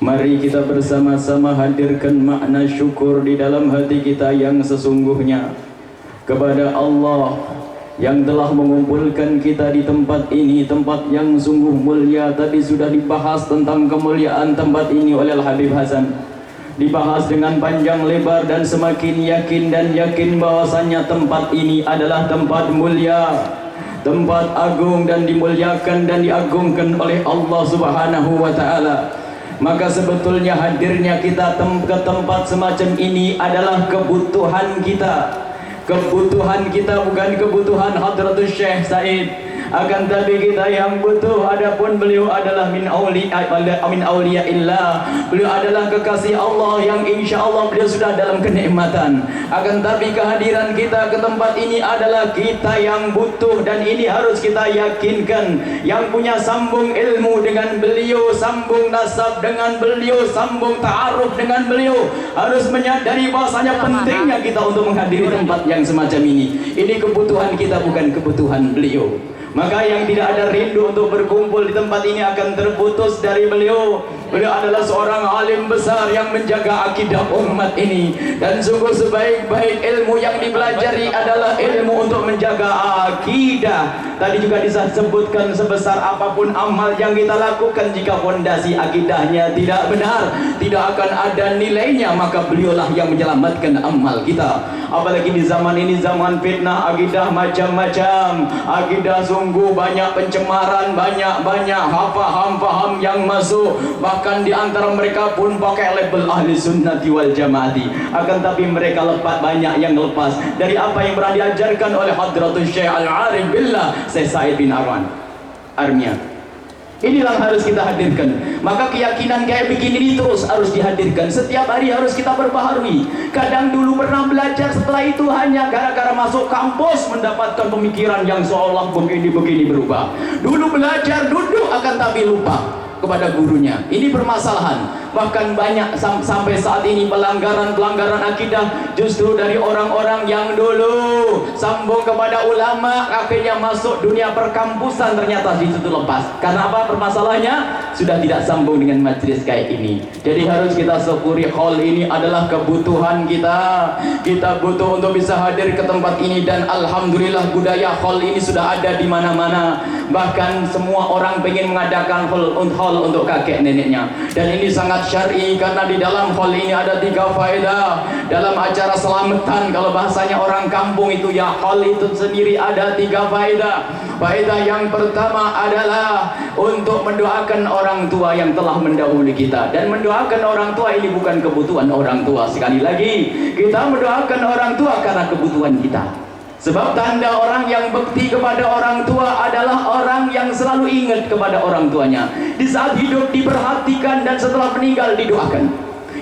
Mari kita bersama-sama hadirkan makna syukur di dalam hati kita yang sesungguhnya kepada Allah yang telah mengumpulkan kita di tempat ini, tempat yang sungguh mulia. Tadi sudah dibahas tentang kemuliaan tempat ini oleh Al-Habib Hasan, dibahas dengan panjang lebar, dan semakin yakin dan yakin bahwasanya tempat ini adalah tempat mulia, tempat agung dan dimuliakan dan diagungkan oleh Allah Subhanahu wa taala. Maka sebetulnya hadirnya kita ke tempat semacam ini adalah kebutuhan kita. Kebutuhan kita bukan kebutuhan Hadratus Syekh Said, akan tapi kita yang butuh. Adapun beliau adalah min auliya illah. Beliau adalah kekasih Allah yang insya Allah beliau sudah dalam kenikmatan. Akan tapi kehadiran kita ke tempat ini adalah kita yang butuh, dan ini harus kita yakinkan. Yang punya sambung ilmu dengan beliau, sambung nasab dengan beliau, sambung ta'aruf dengan beliau, harus menyadari bahasanya pentingnya kita untuk menghadiri tempat yang semacam ini. Ini kebutuhan kita, bukan kebutuhan beliau. Maka yang tidak ada rindu untuk berkumpul di tempat ini akan terputus dari beliau. Beliau adalah seorang alim besar yang menjaga akidah umat ini, dan sungguh sebaik-baik ilmu yang dipelajari adalah ilmu untuk menjaga akidah. Tadi juga disebutkan sebesar apapun amal yang kita lakukan, jika fondasi akidahnya tidak benar, tidak akan ada nilainya. Maka beliaulah yang menyelamatkan amal kita. Apalagi di zaman ini, zaman fitnah akidah macam-macam. Akidah sungguh banyak pencemaran, banyak paham-paham yang masuk. Bahkan di antara mereka pun pakai label ahli sunnati wal jamaati. Akan tapi mereka lepas, banyak yang lepas dari apa yang pernah diajarkan oleh Hadratus Syekh Al-Arif Billah Syekh Said bin Armia. Inilah harus kita hadirkan. Maka keyakinan kayak begini ini terus harus dihadirkan. Setiap hari harus kita perbaharui. Kadang dulu pernah belajar, setelah itu hanya gara-gara masuk kampus mendapatkan pemikiran yang seolah begini berubah. Dulu belajar duduk, akan tapi lupa kepada gurunya. Ini permasalahan. Bahkan banyak sampai saat ini pelanggaran akidah justru dari orang-orang yang dulu sambung kepada ulama, akhirnya masuk dunia perkampusan, ternyata di situ lepas. Karena apa permasalahannya? Sudah tidak sambung dengan majelis kayak ini. Jadi harus kita syukuri hal ini adalah kebutuhan kita. Kita butuh untuk bisa hadir ke tempat ini, dan alhamdulillah budaya hal ini sudah ada di mana-mana. Bahkan semua orang ingin mengadakan hal untuk kakek neneknya, dan ini sangat syar'i karena di dalam hal ini ada 3 faedah. Dalam acara selamatan, kalau bahasanya orang kampung itu, ya hal itu sendiri ada 3 faedah. Faedah yang pertama adalah untuk mendoakan orang tua yang telah mendahului kita. Dan mendoakan orang tua ini bukan kebutuhan orang tua. Sekali lagi, kita mendoakan orang tua karena kebutuhan kita. Sebab tanda orang yang bekti kepada orang tua adalah orang yang selalu ingat kepada orang tuanya. Di saat hidup diperhatikan, dan setelah meninggal didoakan.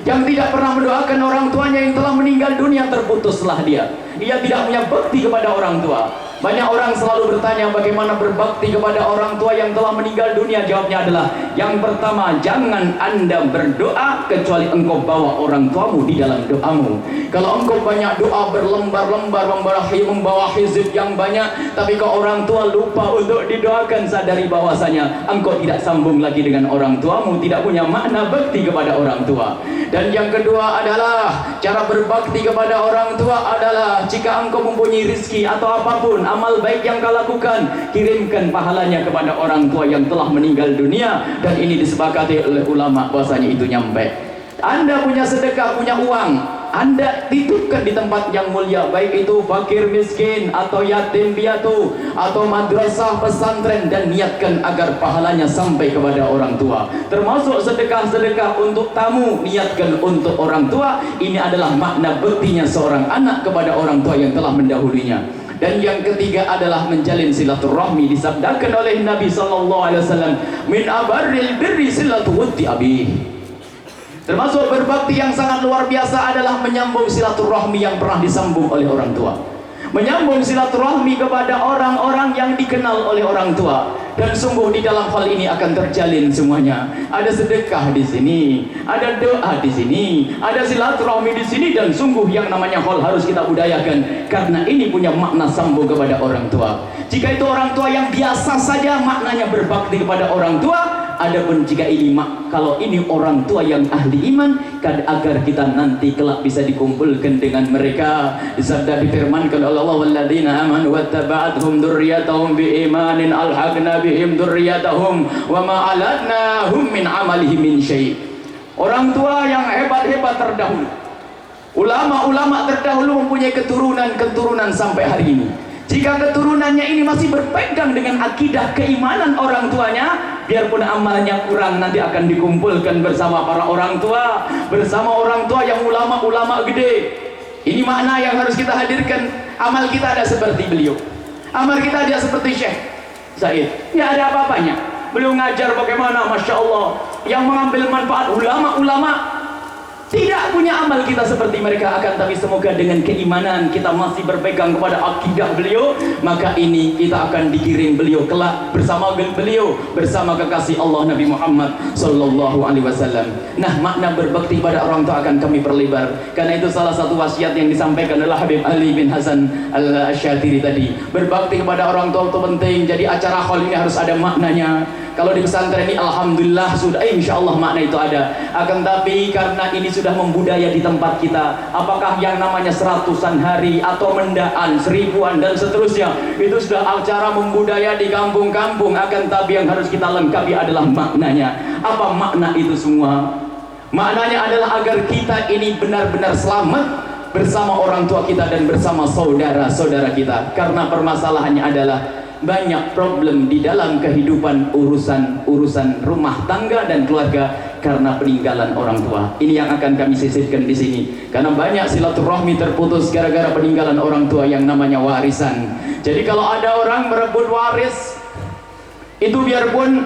Yang tidak pernah mendoakan orang tuanya yang telah meninggal dunia, terputuslah dia. Ia tidak punya bekti kepada orang tua. Banyak orang selalu bertanya bagaimana berbakti kepada orang tua yang telah meninggal dunia. Jawabnya adalah, yang pertama, jangan Anda berdoa kecuali engkau bawa orang tuamu di dalam doamu. Kalau engkau banyak doa berlembar-lembar, membawa hizib yang banyak, tapi kalau orang tua lupa untuk didoakan, sadari bahwasanya engkau tidak sambung lagi dengan orang tuamu, tidak punya makna bakti kepada orang tua. Dan yang kedua adalah cara berbakti kepada orang tua adalah jika engkau mempunyai rizki atau apapun amal baik yang kau lakukan, kirimkan pahalanya kepada orang tua yang telah meninggal dunia. Dan ini disepakati oleh ulama bahwasanya itu nyampe. Anda punya sedekah, punya uang, Anda titipkan di tempat yang mulia, baik itu fakir miskin atau yatim piatu atau madrasah pesantren, dan niatkan agar pahalanya sampai kepada orang tua. Termasuk sedekah-sedekah untuk tamu, niatkan untuk orang tua. Ini adalah makna bektinya seorang anak kepada orang tua yang telah mendahulunya. Dan yang ketiga adalah menjalin silaturahmi. Disabdakan oleh Nabi SAW, min abarril birri silatu wuddi abih. Termasuk berbakti yang sangat luar biasa adalah menyambung silaturahmi yang pernah disambung oleh orang tua. Menyambung silaturahmi kepada orang-orang yang dikenal oleh orang tua. Dan sungguh di dalam hal ini akan terjalin semuanya. Ada sedekah di sini, ada doa di sini, ada silaturahmi di sini, dan sungguh yang namanya hal harus kita budayakan karena ini punya makna sambung kepada orang tua. Jika itu orang tua yang biasa saja maknanya berbakti kepada orang tua, Adapun jika ini kalau ini orang tua yang ahli iman, agar kita nanti kelak bisa dikumpulkan dengan mereka. Sabda difirmankan oleh Allah, walladzina amanu wattaba'athum dzurriyyatuhum biimanin alhaqna bihim dzurriyyatahum wa ma alatnahum min amalihim min syai'. Orang tua yang hebat-hebat terdahulu, ulama-ulama terdahulu mempunyai keturunan sampai hari ini. Jika keturunannya ini masih berpegang dengan akidah keimanan orang tuanya, biarpun amalnya kurang, nanti akan dikumpulkan bersama para orang tua, bersama orang tua yang ulama-ulama gede. Ini makna yang harus kita hadirkan. Amal kita ada seperti beliau, amal kita ada seperti Syekh Said, ya ada apa-apanya. Beliau ngajar bagaimana, Masya Allah, yang mengambil manfaat ulama-ulama. Tidak punya amal kita seperti mereka, akan tapi semoga dengan keimanan kita masih berpegang kepada akidah beliau, maka ini kita akan digiring beliau kelak bersama beliau, bersama kekasih Allah Nabi Muhammad sallallahu alaihi wasallam. Nah, makna berbakti pada orang tua akan kami perlebar, karena itu salah satu wasiat yang disampaikan oleh Habib Ali bin Hasan Al-Syatiri tadi. Berbakti kepada orang tua itu penting. Jadi acara haul ini harus ada maknanya. Kalau di pesantren ini alhamdulillah sudah, insya Allah makna itu ada. Akan tapi karena ini sudah membudaya di tempat kita, apakah yang namanya 100-an hari atau mendaan, 1000-an dan seterusnya, itu sudah acara membudaya di kampung-kampung. Akan tapi yang harus kita lengkapi adalah maknanya. Apa makna itu semua? Maknanya adalah agar kita ini benar-benar selamat bersama orang tua kita dan bersama saudara-saudara kita. Karena permasalahannya adalah banyak problem di dalam kehidupan, urusan rumah tangga dan keluarga karena peninggalan orang tua. Ini yang akan kami sisipkan di sini, karena banyak silaturahmi terputus gara-gara peninggalan orang tua yang namanya warisan. Jadi kalau ada orang merebut waris, itu biarpun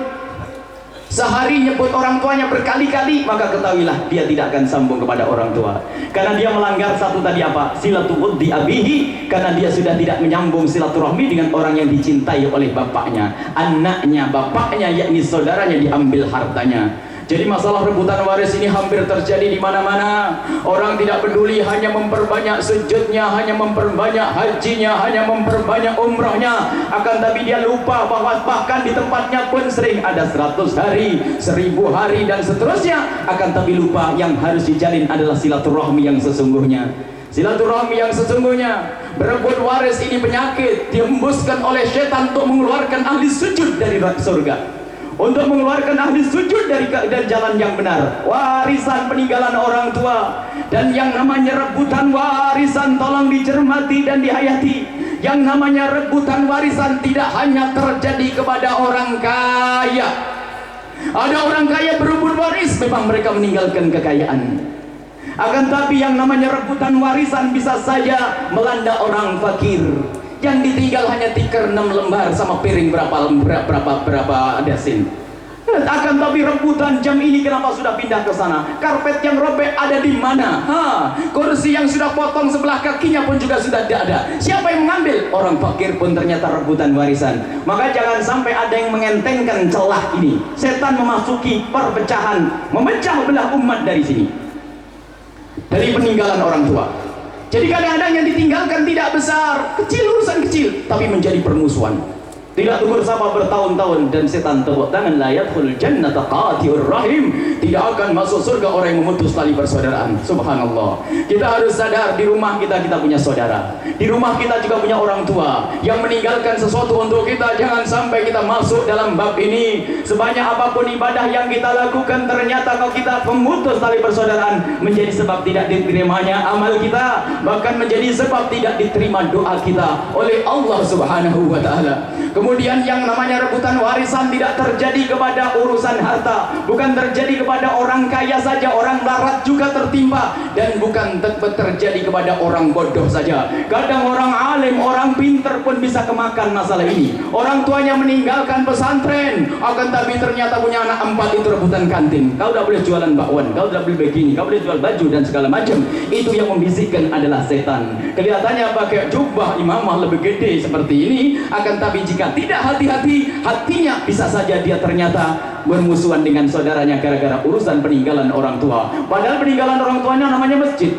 sehari nyebut orang tuanya berkali-kali, maka ketahuilah dia tidak akan sambung kepada orang tua, karena dia melanggar satu tadi apa? Silaturahmi abihi, karena dia sudah tidak menyambung silaturahmi dengan orang yang dicintai oleh bapaknya, anaknya, bapaknya, yakni saudaranya, diambil hartanya. Jadi masalah rebutan waris ini hampir terjadi di mana-mana. Orang tidak peduli, hanya memperbanyak sujudnya, hanya memperbanyak hajinya, hanya memperbanyak umrahnya. Akan tapi dia lupa bahwa bahkan di tempatnya pun sering ada 100 hari, 1000 hari dan seterusnya. Akan tapi lupa yang harus dijalin adalah silaturahmi yang sesungguhnya. Silaturahmi yang sesungguhnya. Berebut waris ini penyakit, dihembuskan oleh setan untuk mengeluarkan ahli sujud dari surga, untuk mengeluarkan ahli sujud dari jalan yang benar. Warisan peninggalan orang tua dan yang namanya rebutan warisan tolong dicermati dan dihayati. Yang namanya rebutan warisan tidak hanya terjadi kepada orang kaya. Ada orang kaya berebut waris, memang mereka meninggalkan kekayaan. Akan tapi yang namanya rebutan warisan bisa saja melanda orang fakir yang ditinggal hanya tikar 6 lembar sama piring berapa dasin. Akan tapi rebutan jam ini kenapa sudah pindah ke sana? Karpet yang robek ada di mana? Kursi yang sudah potong sebelah kakinya pun juga sudah tidak ada. Siapa yang mengambil? Orang fakir pun ternyata rebutan warisan. Maka jangan sampai ada yang mengentengkan celah ini. Setan memasuki perpecahan, memecah belah umat dari sini, dari peninggalan orang tua. Jadi kadang-kadang yang ditinggalkan tidak besar, kecil, urusan kecil, tapi menjadi permusuhan. Tidak tegur sapa bertahun-tahun, dan setan tepuk tangan, la yadkhul jannata qati'ur rahim, tidak akan masuk surga orang yang memutus tali persaudaraan. Subhanallah. Kita harus sadar, di rumah kita punya saudara, di rumah kita juga punya orang tua yang meninggalkan sesuatu untuk kita. Jangan sampai kita masuk dalam bab ini. Sebanyak apapun ibadah yang kita lakukan, ternyata kalau kita memutus tali persaudaraan, menjadi sebab tidak diterimanya amal kita, bahkan menjadi sebab tidak diterima doa kita oleh Allah Subhanahu wa ta'ala. Kemudian yang namanya rebutan warisan tidak terjadi kepada urusan harta, bukan terjadi kepada orang kaya saja, orang larat juga tertimpa, dan bukan terjadi kepada orang bodoh saja. Kadang orang alim, orang pinter pun bisa kemakan masalah ini. Orang tuanya meninggalkan pesantren, akan tapi ternyata punya anak 4, itu rebutan kantin. Kau tidak boleh jualan bakwan, kau tidak boleh begini, kau boleh jual baju dan segala macam. Itu yang membisikkan adalah setan. Kelihatannya pakai jubah imamah lebih gede seperti ini, akan tapi jika tidak hati-hati, hatinya bisa saja dia ternyata bermusuhan dengan saudaranya gara-gara urusan peninggalan orang tua. Padahal peninggalan orang tuanya namanya masjid,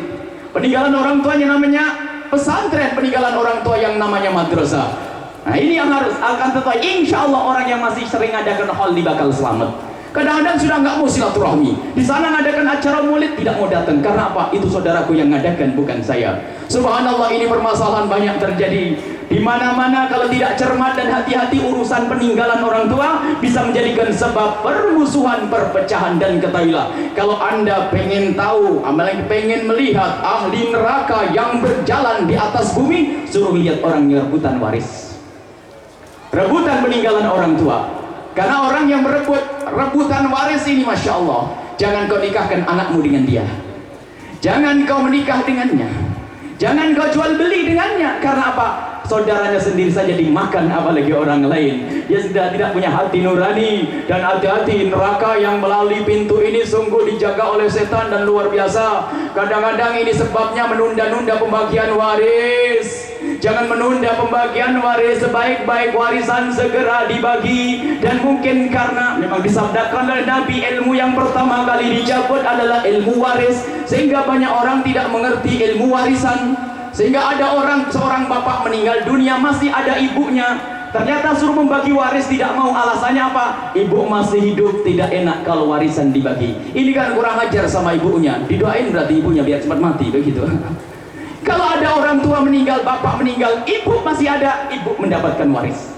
peninggalan orang tuanya namanya pesantren, peninggalan orang tua yang namanya madrasah. Nah ini yang harus akan tetapi insya Allah orang yang masih sering adakan haul bakal selamat. Kadang-kadang sudah nggak mau silaturahmi. Di sana ngadakan acara maulid tidak mau datang. Karena apa? Itu saudaraku yang ngadakan, bukan saya. Subhanallah, ini permasalahan banyak terjadi. Di mana-mana kalau tidak cermat dan hati-hati urusan peninggalan orang tua bisa menjadikan sebab permusuhan, perpecahan. Dan ketahuilah, kalau Anda pengen tahu, apalagi pengen melihat ahli neraka yang berjalan di atas bumi, suruh lihat orang yang rebutan waris, rebutan peninggalan orang tua. Karena orang yang rebutan waris ini, Masya Allah, jangan kau nikahkan anakmu dengan dia, jangan kau menikah dengannya, jangan kau jual beli dengannya. Karena apa? Saudaranya sendiri saja dimakan, apalagi orang lain. Dia sudah tidak punya hati nurani. Dan hati-hati, neraka yang melalui pintu ini sungguh dijaga oleh setan dan luar biasa. Kadang-kadang ini sebabnya menunda-nunda pembagian waris. Jangan menunda pembagian waris, sebaik-baik warisan segera dibagi. Dan mungkin karena memang disabdakan oleh Nabi, ilmu yang pertama kali dicabut adalah ilmu waris, sehingga banyak orang tidak mengerti ilmu warisan. Sehingga ada seorang bapak meninggal dunia, masih ada ibunya, ternyata suruh membagi waris tidak mau. Alasannya apa? Ibu masih hidup, tidak enak kalau warisan dibagi. Ini kan kurang ajar sama ibunya. Didoain berarti ibunya biar cepat mati, begitu. Kalau ada orang tua meninggal, bapak meninggal, ibu masih ada, ibu mendapatkan waris.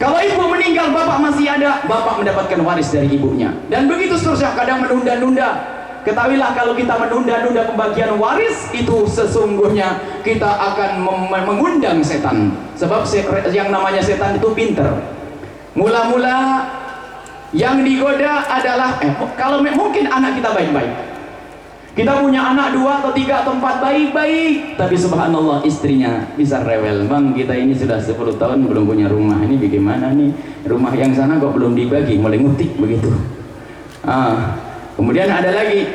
Kalau ibu meninggal, bapak masih ada, bapak mendapatkan waris dari ibunya. Dan begitu seterusnya, kadang menunda-nunda. Ketahuilah, kalau kita menunda-nunda pembagian waris, itu sesungguhnya kita akan mengundang setan. Sebab yang namanya setan itu pinter. Mula-mula yang digoda adalah kalau mungkin anak kita baik-baik. Kita punya anak 2 atau 3 atau 4 baik-baik, tapi subhanallah istrinya bisa rewel. Bang, kita ini sudah 10 tahun belum punya rumah, ini bagaimana nih? Rumah yang sana kok belum dibagi, mulai ngutik begitu. Kemudian ada lagi,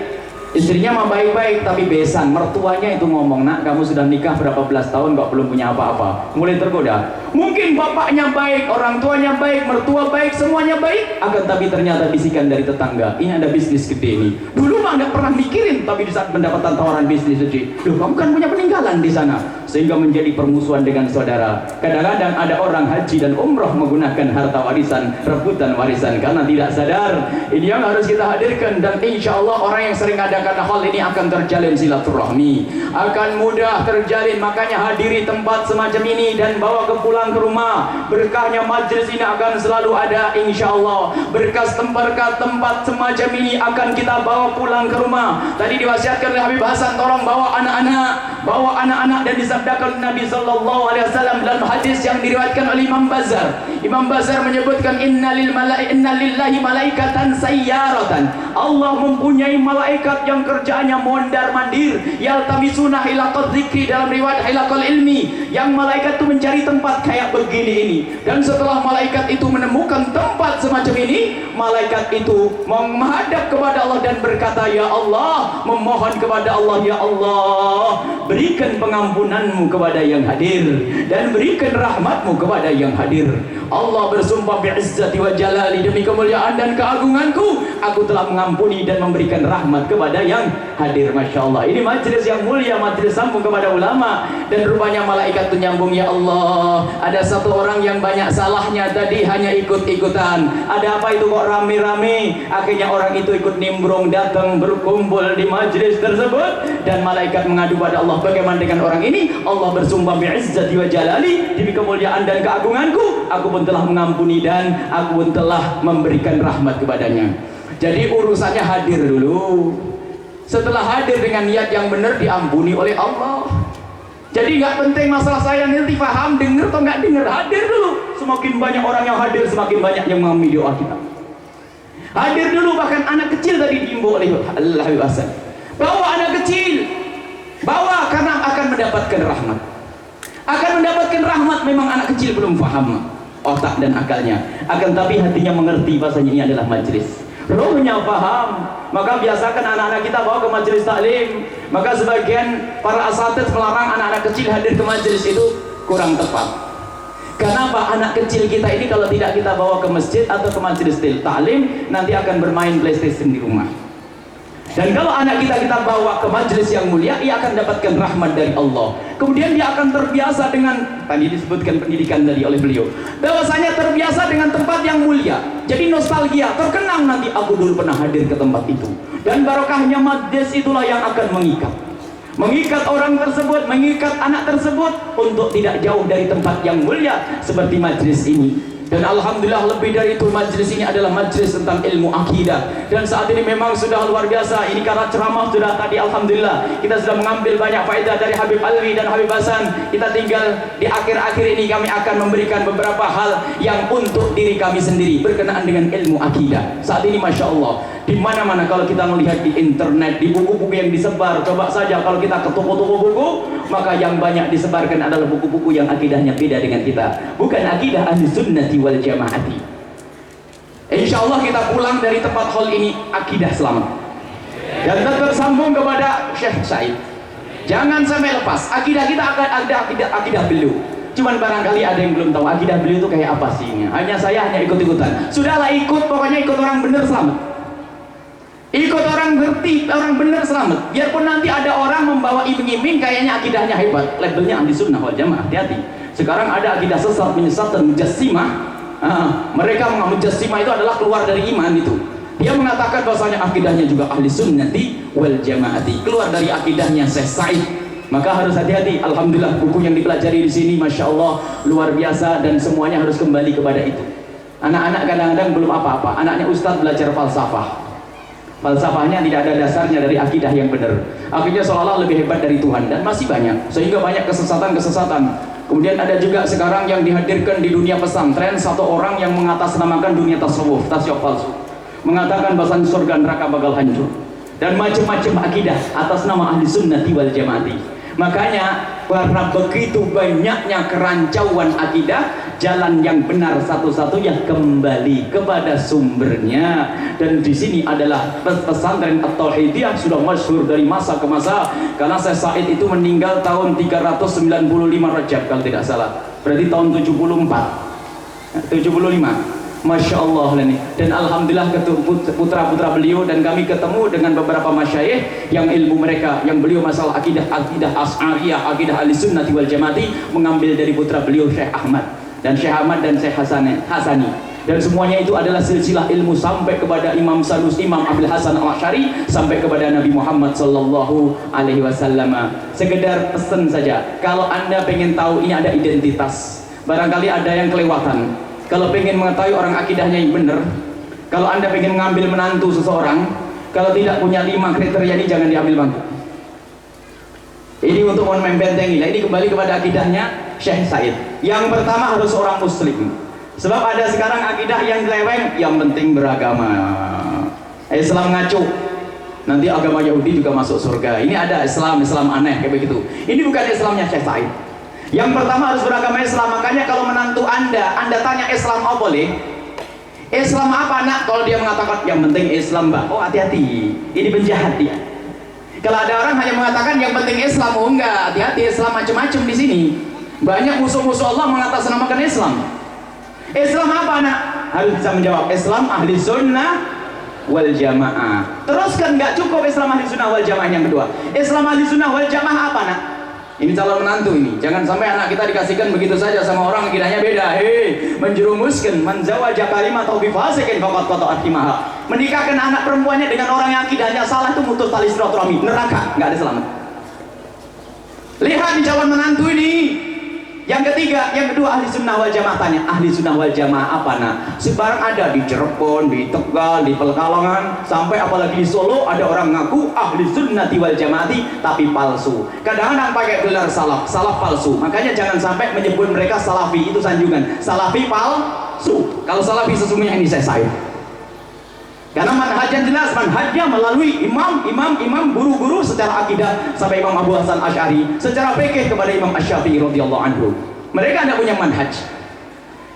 istrinya mah baik-baik tapi besan. Mertuanya itu ngomong, nak kamu sudah nikah berapa belas tahun kok belum punya apa-apa. Mulai tergoda. Mungkin bapaknya baik, orang tuanya baik, mertua baik, semuanya baik, akan tapi ternyata bisikan dari tetangga, ini ada bisnis gede ini. Dulu mah nggak pernah mikirin, tapi di saat mendapatkan tawaran bisnis gede, loh kamu kan punya peninggalan di sana, sehingga menjadi permusuhan dengan saudara. Kadang-kadang ada orang haji dan umroh menggunakan harta warisan, rebutan warisan karena tidak sadar. Ini yang harus kita hadirkan. Dan insya Allah orang yang sering adakan hal ini akan terjalin silaturahmi, akan mudah terjalin. Makanya hadiri tempat semacam ini dan bawa pulang ke rumah. Berkahnya majlis ini akan selalu ada, insya Allah. Berkas tempat semacam ini akan kita bawa pulang ke rumah. Tadi diwasiatkan oleh Habib Hasan, tolong bawa anak-anak, dan disabdakan Nabi Sallallahu Alaihi Wasallam dalam hadis yang diriwayatkan oleh Imam Bazar. Imam Bazar menyebutkan, Inna lillahi malaikatan sayyaratan. Allah mempunyai malaikat yang kerjaannya mondar mandir, yaltamisuna hilaqat dzikri, dalam riwayat hilaqal ilmi, yang malaikat itu mencari tempat kayak begini ini. Dan setelah malaikat itu menemukan tempat semacam ini, malaikat itu menghadap kepada Allah dan berkata, ya Allah, memohon kepada Allah, ya Allah, berikan pengampunanmu kepada yang hadir dan berikan rahmatmu kepada yang hadir. Allah bersumpah bi'izzati wa jalali, demi kemuliaan dan keagunganku, aku telah mengampuni dan memberikan rahmat kepada yang hadir. Masya Allah, ini majelis yang mulia, majelis sambung kepada ulama. Dan rupanya malaikat itu nyambung, ya Allah, ada satu orang yang banyak salahnya tadi, hanya ikut-ikutan. Ada apa itu kok rame-rame? Akhirnya orang itu ikut nimbrung, datang berkumpul di majelis tersebut. Dan malaikat mengadu pada Allah, bagaimana dengan orang ini? Allah bersumpah bi'izzati wa jalali, demi kemuliaan dan keagunganku, aku pun telah mengampuni dan aku pun telah memberikan rahmat kepadanya. Jadi urusannya hadir dulu. Setelah hadir dengan niat yang benar, diampuni oleh Allah. Jadi nggak penting masalah saya nanti paham, dengar atau nggak dengar, hadir dulu. Semakin banyak orang yang hadir, semakin banyak yang mengambil doa kita. Hadir dulu. Bahkan anak kecil tadi diimbau oleh Allah Habib Hasan, bawa anak kecil, bawa, karena akan mendapatkan rahmat. Akan mendapatkan rahmat. Memang anak kecil belum paham otak dan akalnya, akan tapi hatinya mengerti bahasanya ini adalah majelis. Rohnya paham, maka biasakan anak-anak kita bawa ke majelis taklim. Maka sebagian para asatidz melarang anak-anak kecil hadir ke majelis, itu kurang tepat. Kenapa? Anak kecil kita ini kalau tidak kita bawa ke masjid atau ke majelis taklim, nanti akan bermain PlayStation di rumah. Dan kalau anak kita bawa ke majelis yang mulia, ia akan dapatkan rahmat dari Allah. Kemudian dia akan terbiasa dengan, tadi disebutkan pendidikan tadi oleh beliau, bahwasanya terbiasa dengan tempat yang mulia. Jadi nostalgia, terkenang nanti aku dulu pernah hadir ke tempat itu. Dan barokahnya majelis itulah yang akan mengikat orang tersebut, mengikat anak tersebut untuk tidak jauh dari tempat yang mulia seperti majelis ini. Dan alhamdulillah lebih dari itu, majelis ini adalah majelis tentang ilmu akidah. Dan saat ini memang sudah luar biasa. Ini karena ceramah sudah tadi, alhamdulillah kita sudah mengambil banyak faedah dari Habib Alwi dan Habib Hasan. Kita tinggal di akhir-akhir ini kami akan memberikan beberapa hal yang untuk diri kami sendiri berkenaan dengan ilmu akidah. Saat ini Masya Allah, di mana-mana kalau kita melihat di internet, di buku-buku yang disebar, coba saja kalau kita ke toko-toko buku, maka yang banyak disebarkan adalah buku-buku yang akidahnya beda dengan kita, bukan akidah ahli sunnati wal jamaati. Insya Allah kita pulang dari tempat hall ini akidah selamat, dan tetap sambung kepada Syekh Said. Jangan sampai lepas akidah kita, akan ada akidah beliau. Cuman barangkali ada yang belum tahu akidah beliau itu kayak apa sih. Hanya saya hanya ikut-ikutan. Sudahlah ikut, pokoknya ikut orang benar selamat. Ikut orang ngerti, orang benar selamat. Biarpun nanti ada orang membawa iming-iming kayaknya akidahnya hebat, labelnya ahli sunnah wal jamaah, hati-hati. Sekarang ada akidah sesat, menyesat dan mujassimah. Mereka menganggap mujassimah itu adalah keluar dari iman itu. Dia mengatakan bahwasanya akidahnya juga ahli sunnati wal jamaati, keluar dari akidahnya Syekh Said. Maka harus hati-hati. Alhamdulillah buku yang dipelajari di sini Masya Allah luar biasa, dan semuanya harus kembali kepada itu. Anak-anak kadang-kadang belum apa-apa, anaknya ustadz belajar falsafah. Falsafahnya tidak ada dasarnya dari akidah yang benar. Akhirnya seolah-olah lebih hebat dari Tuhan, dan masih banyak, sehingga banyak kesesatan-kesesatan. Kemudian ada juga sekarang yang dihadirkan di dunia pesantren, satu orang yang mengatasnamakan dunia tasawuf, tasyuf palsu, mengatakan bahwa surga neraka bakal hancur, dan macam-macam akidah atas nama ahli sunnati wal jamaati. Makanya karena begitu banyaknya kerancauan akidah, jalan yang benar satu-satunya kembali kepada sumbernya. Dan di sini adalah pesantren At-Tauhidiyah sudah masyhur dari masa ke masa, karena Syekh Said itu meninggal tahun 395 Rajab kalau tidak salah, berarti tahun 75. Masya Allah ini. Dan alhamdulillah putra-putra beliau dan kami ketemu dengan beberapa masyayikh yang ilmu mereka, yang beliau masalah akidah Asy'ariyah, akidah ahli sunnati wal jamaati, mengambil dari putra beliau Syekh Ahmad dan Syekh Hasani. Dan semuanya itu adalah silsilah ilmu sampai kepada Imam Sanusi, Imam Abil Hasan Al-Asy'ari, sampai kepada Nabi Muhammad sallallahu alaihi wasallam. Sekedar pesan saja, kalau Anda pengen tahu ini ada identitas, barangkali ada yang kelewatan. Kalau pengen mengetahui orang akidahnya yang benar, kalau Anda pengen mengambil menantu seseorang, kalau tidak punya 5 kriteria ini jangan diambil mantu. Ini untuk membentengi. Nah, ini kembali kepada akidahnya Syekh Said. Yang pertama harus orang muslim. Sebab ada sekarang akidah yang nyeleweng, yang penting beragama. Islam ngaco, nanti agama Yahudi juga masuk surga. Ini ada Islam aneh kayak begitu. Ini bukan Islamnya Syekh Said. Yang pertama harus beragama Islam. Makanya kalau menantu Anda tanya Islam apa boleh? Islam apa nak? Kalau dia mengatakan yang penting Islam mbak, oh hati-hati, ini penjahat dia. Kalau ada orang hanya mengatakan yang penting Islam, oh enggak, hati-hati, Islam macam-macam di sini. Banyak musuh-musuh Allah mengatasnamakan Islam. Islam apa nak? Harus bisa menjawab Islam ahli sunnah wal jamaah. Terus kan nggak cukup Islam ahli sunnah wal jamaah. Yang kedua, Islam ahli sunnah wal jamaah apa nak? Ini calon menantu ini, jangan sampai anak kita dikasihkan begitu saja sama orang akidahnya beda. Menjerumuskan, menzawaja kalimat atau bifasikin faqad qata'at himaha. Menikahkan anak perempuannya dengan orang yang akidahnya salah itu mutus tali silaturahmi, neraka, nggak ada selamat. Lihat di calon menantu ini. Yang ketiga, yang kedua ahli sunnah wal jamaah. Tanya ahli sunnah wal jamaah apa nak? Sebarang ada di Cirebon, di Tegal, di Pekalongan, sampai apalagi di Solo ada orang ngaku ahli sunnati wal jamaati tapi palsu. Kadang-kadang pakai gelar salaf palsu. Makanya jangan sampai menyebut mereka salafi, itu sanjungan. Salafi palsu. Kalau salafi sesungguhnya ini saya. Karena manhajnya jelas, manhajnya melalui imam, guru-guru secara akidah sampai Imam Abu Hasan Asy'ari, secara fikih kepada Imam Asy-Syafi'i radhiyallahu anhu. Mereka tidak punya manhaj.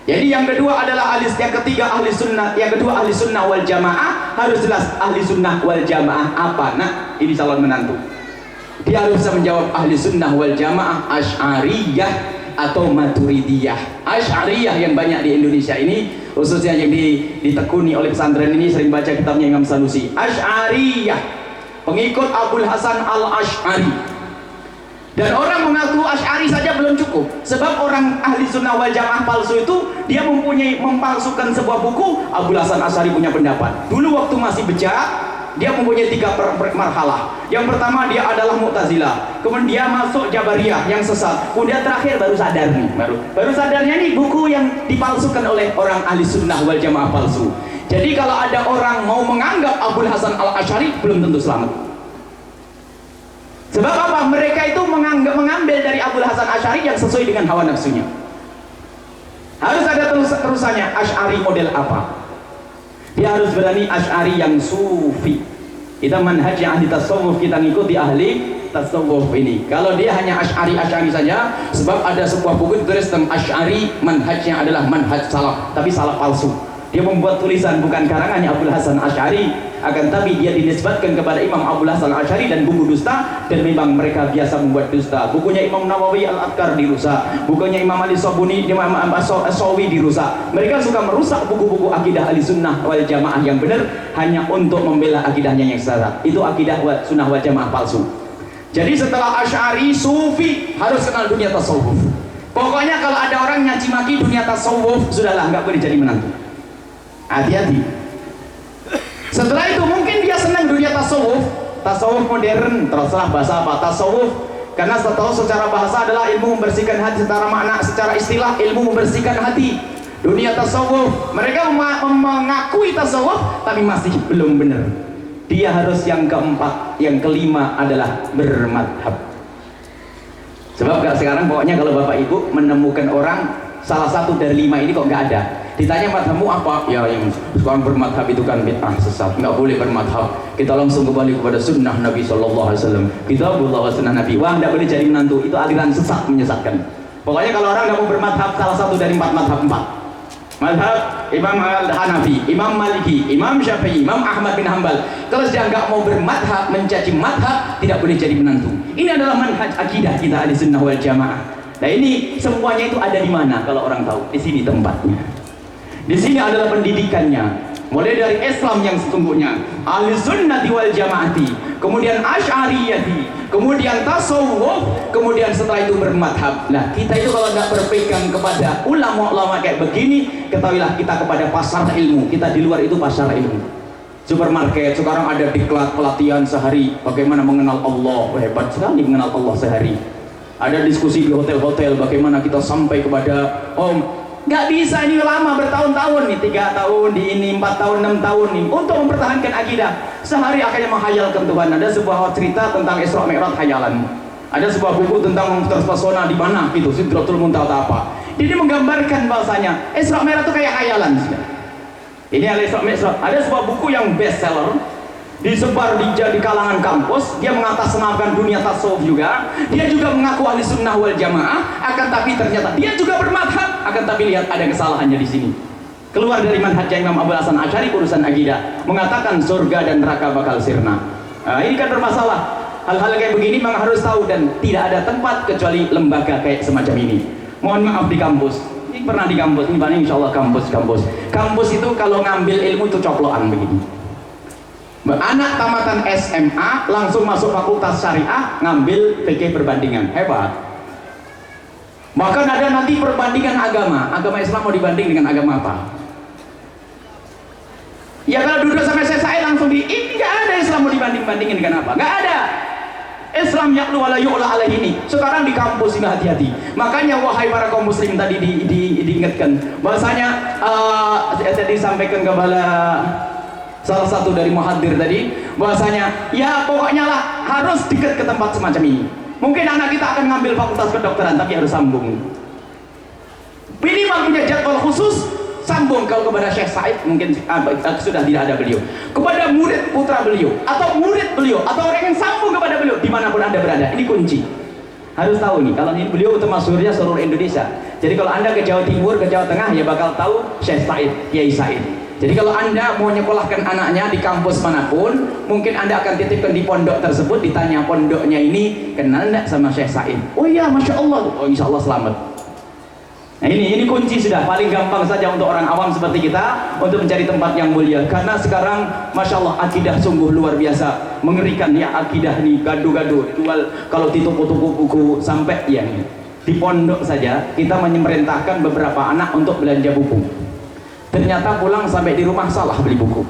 Jadi yang kedua adalah yang ketiga ahli sunnah, yang kedua ahli sunnah wal jamaah. Harus jelas ahli sunnah wal jamaah apa nak? Ini calon menantu. Dia harus bisa menjawab ahli sunnah wal jamaah Asy'ariyah atau Maturidiyah. Asy'ariyah yang banyak di Indonesia ini, khususnya yang ditekuni oleh pesantren ini, sering baca kitabnya Imam Sanusi. Asy'ariyah pengikut Abul Hasan Al-Asy'ari. Dan orang mengaku Asy'ari saja belum cukup, sebab orang ahli sunnah wal jamaah palsu itu dia mempalsukan sebuah buku. Abul Hasan Asy'ari punya pendapat. Dulu waktu masih bejat, dia mempunyai 3 marhalah. Yang pertama dia adalah Mu'tazilah, kemudian dia masuk Jabariyah yang sesat, kemudian terakhir baru sadar nih, baru sadarnya nih buku yang dipalsukan oleh orang ahli sunnah wal jamaah palsu. Jadi kalau ada orang mau menganggap Abul Hasan Al-Asy'ari, belum tentu selamat. Sebab apa? Mereka itu mengambil dari Abul Hasan Asy'ari yang sesuai dengan hawa nafsunya. Harus ada terusannya. Asy'ari model apa? Dia harus berani Asy'ari yang sufi. Kita manhaj yang ahli tasawuf, kita ngikuti ahli tasawuf ini. Kalau dia hanya Asy'ari saja, sebab ada sebuah buku tulis tentang Asy'ari, manhajnya adalah manhaj salaf, tapi salaf palsu. Dia membuat tulisan bukan karangannya Abul Hasan Asy'ari, akan tapi dia dinisbatkan kepada Imam Abul Hasan Asy'ari dan buku dusta, dan memang mereka biasa membuat dusta. Bukunya Imam Nawawi Al-Adhkar dirusak, bukunya Imam Ali Sabuni, Imam As-Sawi dirusak. Mereka suka merusak buku-buku akidah ahli sunnah wal jamaah yang benar hanya untuk membela akidahnya yang salah. Itu akidah sunnah wal jamaah palsu. Jadi setelah Asy'ari, sufi, harus kenal dunia tasawuf. Pokoknya kalau ada orang nyaci maki dunia tasawuf, sudahlah, nggak boleh jadi menantu. Hati-hati. Setelah itu mungkin dia senang dunia tasawuf modern, terserah bahasa apa, tasawuf, karena tahu secara bahasa adalah ilmu membersihkan hati, secara makna, secara istilah ilmu membersihkan hati. Dunia tasawuf, mereka mengakui tasawuf tapi masih belum benar. Dia harus yang keempat, yang kelima adalah bermadhab. Sebab sekarang pokoknya kalau bapak ibu menemukan orang salah satu dari 5 ini kok nggak ada, ditanya madhabmu apa? Ya yang sekarang bermadhab itu kan bid'ah, sesat, nggak boleh bermadhab. Kita langsung kembali kepada sunnah Nabi SAW. Kitabullah wa sunnah Nabi. Wah, nggak boleh jadi menantu, itu aliran sesat, menyesatkan. Pokoknya kalau orang nggak mau bermadhab salah satu dari 4 madhab, madhab Imam Hanafi, Imam Maliki, Imam Syafi'i, Imam Ahmad bin Hanbal. Kalau dia nggak mau bermadhab, mencaci madhab, tidak boleh jadi menantu. Ini adalah manhaj akidah kita ahli sunnah wal jamaah. Nah ini semuanya itu ada di mana kalau orang tahu? Di sini tempatnya. Di sini adalah pendidikannya. Mulai dari Islam yang sesungguhnya, ahli sunnati wal jamaati, kemudian asy'ariyati, kemudian tasawuf, kemudian setelah itu bermadhab. Nah kita itu kalau tidak berpegang kepada ulama-ulama kayak begini, ketahuilah kita kepada pasar ilmu. Kita di luar itu pasar ilmu. Supermarket sekarang ada diklat pelatihan sehari bagaimana mengenal Allah. Hebat sekali mengenal Allah sehari. Ada diskusi di hotel-hotel bagaimana kita sampai kepada nggak bisa, ini lama bertahun-tahun nih, 3 tahun di ini, 4 tahun, 6 tahun nih untuk mempertahankan akidah. Sehari akhirnya menghayalkan Tuhan. Ada sebuah cerita tentang Isra Mi'raj hayalan. Ada sebuah buku tentang terpesona di mana gitu, Sidratul Muntaha atau apa. Jadi menggambarkan bahasanya Isra Mi'raj itu kayak hayalan. Ini Isra Mi'raj. Ada sebuah buku yang best seller, disebar di kalangan kampus. Dia mengatasnamakan dunia tasawuf juga. Dia juga mengaku ahli sunnah wal jamaah. Akan tapi ternyata dia juga bermadhab. Akan tapi lihat ada kesalahannya di sini. Keluar dari manhaj Imam Abul Hasan Asy'ari urusan akidah, mengatakan surga dan neraka bakal sirna. Nah, ini kan bermasalah. Hal-hal kayak begini memang harus tahu, dan tidak ada tempat kecuali lembaga kayak semacam ini. Mohon maaf di kampus. Ini pernah di kampus ini, paling insya Allah kampus itu kalau ngambil ilmu itu coploan begini. Anak tamatan SMA langsung masuk fakultas syariah, ngambil fikih perbandingan, hebat. Bahkan ada nanti perbandingan agama Islam mau dibanding dengan agama apa? Ya kalau duduk sama saya langsung ini nggak ada Islam mau dibanding-bandingin dengan apa? Nggak ada. Islam ya'lu wa la yu'la alaihi ini. Sekarang di kampus ini hati-hati. Makanya wahai para kaum muslim tadi diingatkan bahwasanya tadi sampaikan kepada salah satu dari muhadir tadi bahwasanya ya pokoknya lah harus dekat ke tempat semacam ini. Mungkin anak kita akan ngambil fakultas kedokteran tapi harus sambung. Minimal punya jadwal khusus, sambung. Kalau kepada Syekh Said mungkin sudah tidak ada beliau. Kepada murid putra beliau atau murid beliau atau orang yang sambung kepada beliau dimanapun Anda berada, ini kunci. Harus tahu nih, kalau ini beliau itu masyhurnya seluruh Indonesia. Jadi kalau Anda ke Jawa Timur, ke Jawa Tengah ya bakal tahu Syekh Said, Kiai Said. Jadi kalau Anda mau nyekolahkan anaknya di kampus manapun, mungkin Anda akan titipkan di pondok tersebut, ditanya pondoknya ini kenal enggak sama Syekh Said? Oh iya, Masya Allah. Oh insya Allah selamat. Nah ini kunci sudah paling gampang saja untuk orang awam seperti kita untuk mencari tempat yang mulia. Karena sekarang Masya Allah akidah sungguh luar biasa, mengerikan ya akidah nih, gado-gado jual kalau di toko-toko buku sampai ya di pondok saja kita memerintahkan beberapa anak untuk belanja buku. Ternyata pulang sampai di rumah salah beli buku.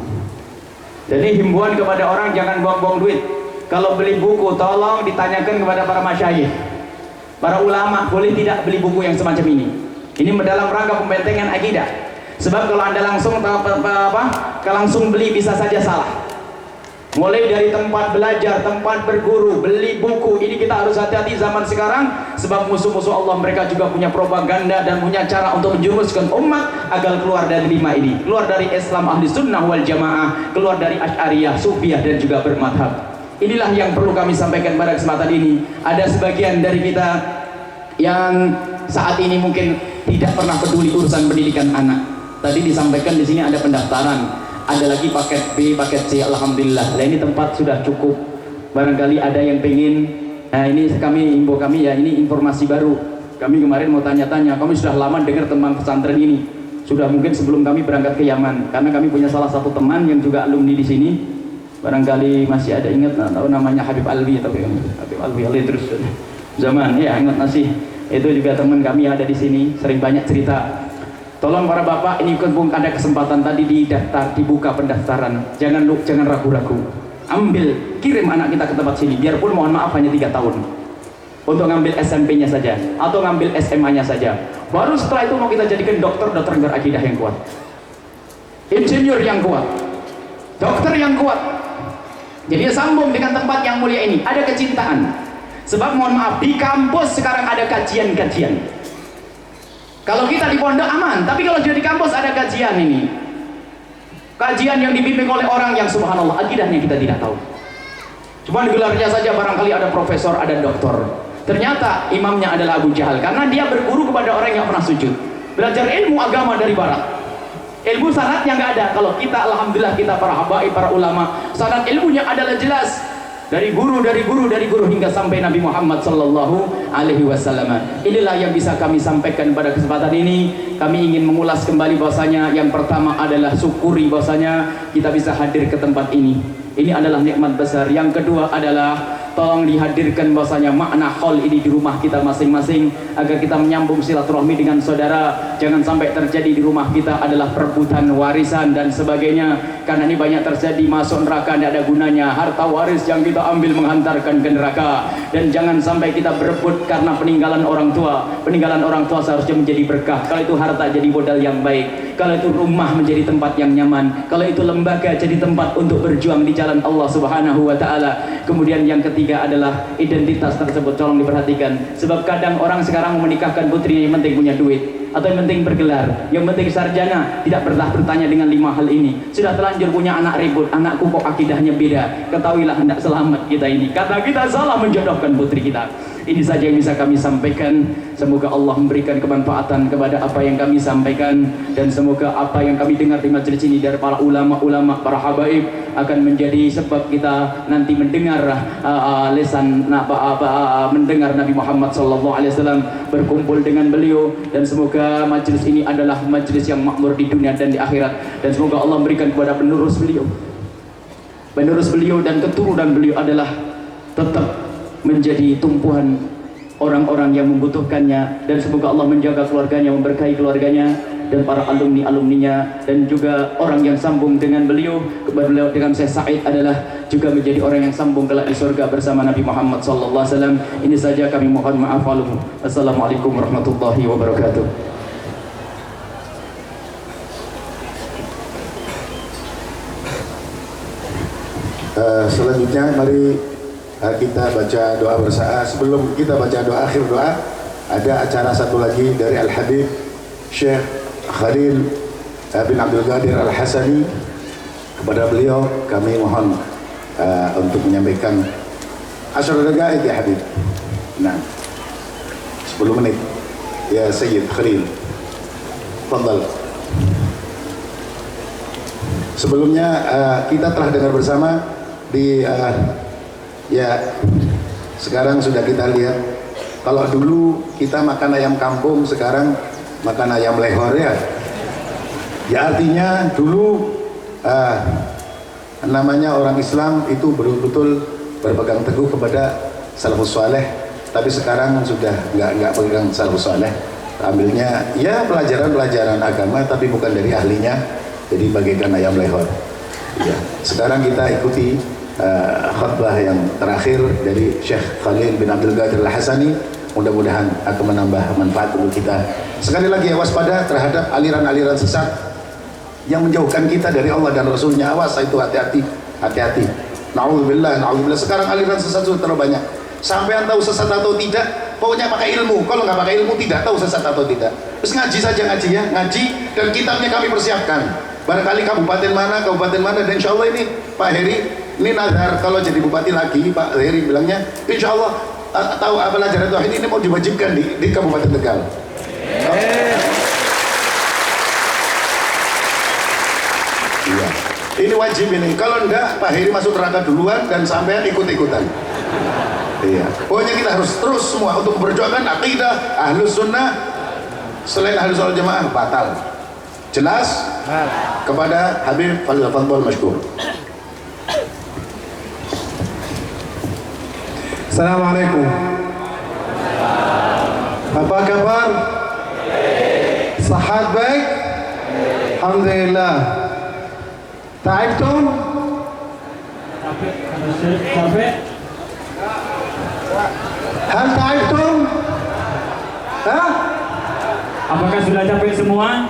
Jadi himbauan kepada orang jangan buang-buang duit. Kalau beli buku tolong ditanyakan kepada para masyayikh, para ulama, boleh tidak beli buku yang semacam ini. Ini dalam rangka pembentengan akidah. Sebab kalau anda langsung langsung beli bisa saja salah. Mulai dari tempat belajar, tempat berguru, beli buku, ini kita harus hati-hati zaman sekarang. Sebab musuh-musuh Allah mereka juga punya propaganda dan punya cara untuk menjerumuskan umat agar keluar dari 5 ini, keluar dari Islam ahli sunnah wal jamaah, keluar dari Asy'ariyah, Sufiyah dan juga bermadhab. Inilah yang perlu kami sampaikan pada kesempatan ini. Ada sebagian dari kita yang saat ini mungkin tidak pernah peduli urusan pendidikan anak. Tadi disampaikan di sini ada pendaftaran, ada lagi paket B, paket C, alhamdulillah. Nah ini tempat sudah cukup. Barangkali ada yang pengen, nah ini info kami ya, ini informasi baru. Kami kemarin mau tanya-tanya, kami sudah lama dengar tentang pesantren ini. Sudah mungkin sebelum kami berangkat ke Yaman, karena kami punya salah satu teman yang juga alumni di sini. Barangkali masih ada ingat, tahu namanya Habib Alwi, tapi Habib Alwi terus zaman ya ingat masih. Itu juga teman kami yang ada di sini, sering banyak cerita. Tolong para bapak, ini pun ada kesempatan tadi di daftar, dibuka pendaftaran. Jangan ragu-ragu. Ambil, kirim anak kita ke tempat sini. Biarpun mohon maaf hanya 3 tahun. Untuk ngambil SMP-nya saja atau ngambil SMA-nya saja. Baru setelah itu mau kita jadikan dokter berakidah yang kuat. Insinyur yang kuat. Dokter yang kuat. Jadi sambung dengan tempat yang mulia ini. Ada kecintaan. Sebab mohon maaf, di kampus sekarang ada kajian-kajian. Kalau kita di pondok aman, tapi kalau di kampus ada kajian ini. Kajian yang dibimbing oleh orang yang subhanallah akidahnya kita tidak tahu. Cuma gelarnya saja barangkali ada profesor, ada doktor. Ternyata imamnya adalah Abu Jahal karena dia berguru kepada orang yang pernah sujud. Belajar ilmu agama dari barat. Ilmu sanadnya nggak ada. Kalau kita alhamdulillah kita para habaib, para ulama, sanad ilmunya adalah jelas. Dari guru hingga sampai Nabi Muhammad sallallahu alaihi wasallam. Inilah yang bisa kami sampaikan pada kesempatan ini. Kami ingin mengulas kembali bahwasanya yang pertama adalah syukuri bahwasanya kita bisa hadir ke tempat ini. Ini adalah nikmat besar. Yang kedua adalah tolong dihadirkan bahwasanya makna haul ini di rumah kita masing-masing agar kita menyambung silaturahmi dengan saudara. Jangan sampai terjadi di rumah kita adalah perebutan warisan dan sebagainya, karena ini banyak terjadi, masuk neraka tidak ada gunanya. Harta waris yang kita ambil menghantarkan ke neraka. Dan jangan sampai kita berebut karena peninggalan orang tua. Peninggalan orang tua seharusnya menjadi berkah. Kalau itu harta jadi modal yang baik, kalau itu rumah menjadi tempat yang nyaman, kalau itu lembaga jadi tempat untuk berjuang di jalan Allah Subhanahu wa taala. Kemudian yang ketiga adalah identitas tersebut, tolong diperhatikan. Sebab kadang orang sekarang menikahkan putri yang penting punya duit, atau yang penting bergelar, yang penting sarjana, tidak pernah bertanya dengan 5 hal ini. Sudah terlanjur punya anak ribut, anakku kok akidahnya beda, ketahuilah hendak selamat kita ini karena kita salah menjodohkan putri kita. Ini saja yang bisa kami sampaikan. Semoga Allah memberikan kemanfaatan kepada apa yang kami sampaikan, dan semoga apa yang kami dengar di majelis ini dari para ulama-ulama, para habaib akan menjadi sebab kita nanti mendengar mendengar Nabi Muhammad SAW, berkumpul dengan beliau, dan semoga majelis ini adalah majelis yang makmur di dunia dan di akhirat. Dan semoga Allah memberikan kepada penerus beliau dan keturunan beliau adalah tetap menjadi tumpuan orang-orang yang membutuhkannya, dan semoga Allah menjaga keluarganya, memberkahi keluarganya dan para alumni-alumninya, dan juga orang yang sambung dengan beliau dengan Syekh Said adalah juga menjadi orang yang sambung kelak di surga bersama Nabi Muhammad SAW. Ini saja kami mohon maaf. Assalamualaikum warahmatullahi wabarakatuh. Selanjutnya mari kita baca doa bersama. Sebelum kita baca doa akhir doa, ada acara satu lagi dari Al-Habib Syekh Khalil bin Abdul Qadir Al-Hasani. Kepada beliau kami mohon untuk menyampaikan 10 daqa'iq ya Habib. Nah, 10 menit ya Sayyid Khalil. Fadal. Sebelumnya kita telah dengar bersama di ya, sekarang sudah kita lihat. Kalau dulu kita makan ayam kampung, sekarang makan ayam lehor ya. Ya artinya dulu namanya orang Islam itu betul-betul berpegang teguh kepada salafus saleh, tapi sekarang sudah nggak pegang salafus saleh, ambilnya ya pelajaran agama tapi bukan dari ahlinya, jadi bagaikan ayam lehor. Ya, sekarang kita ikuti khutbah yang terakhir dari Syekh Khalil bin Abdul Qadir Al-Hasani, mudah-mudahan akan menambah manfaat untuk kita. Sekali lagi ya, waspada terhadap aliran-aliran sesat yang menjauhkan kita dari Allah dan Rasulnya. Awas itu, hati-hati. Na'udzubillah. Sekarang aliran sesat sudah terlalu banyak. Sampai tahu sesat atau tidak, pokoknya pakai ilmu. Kalau nggak pakai ilmu tidak tahu sesat atau tidak. Terus ngaji saja, ngaji ya, ngaji, dan kitabnya kami persiapkan. Barangkali kabupaten mana, dan insya Allah ini Pak Heri, ini nazar kalau jadi bupati lagi, Pak Heri bilangnya, insya Allah tahu pelajaran tauhid ini mau diwajibkan di Kabupaten Tegal. Iya, ini wajib ini. Kalau enggak, Pak Heri masuk neraka duluan dan sampai ikut-ikutan. Iya, pokoknya kita harus terus semua untuk memperjuangkan akidah Ahlus Sunnah. Selain Ahlus Sunnah Jamaah batal. Jelas? Kepada Habib Fadl Mashkur. Assalamualaikum. Apa kabar? Sehat baik? Alhamdulillah. Ta'ibtum? Capek? Hal ta'ibtum? Hah? Apakah sudah capek semua?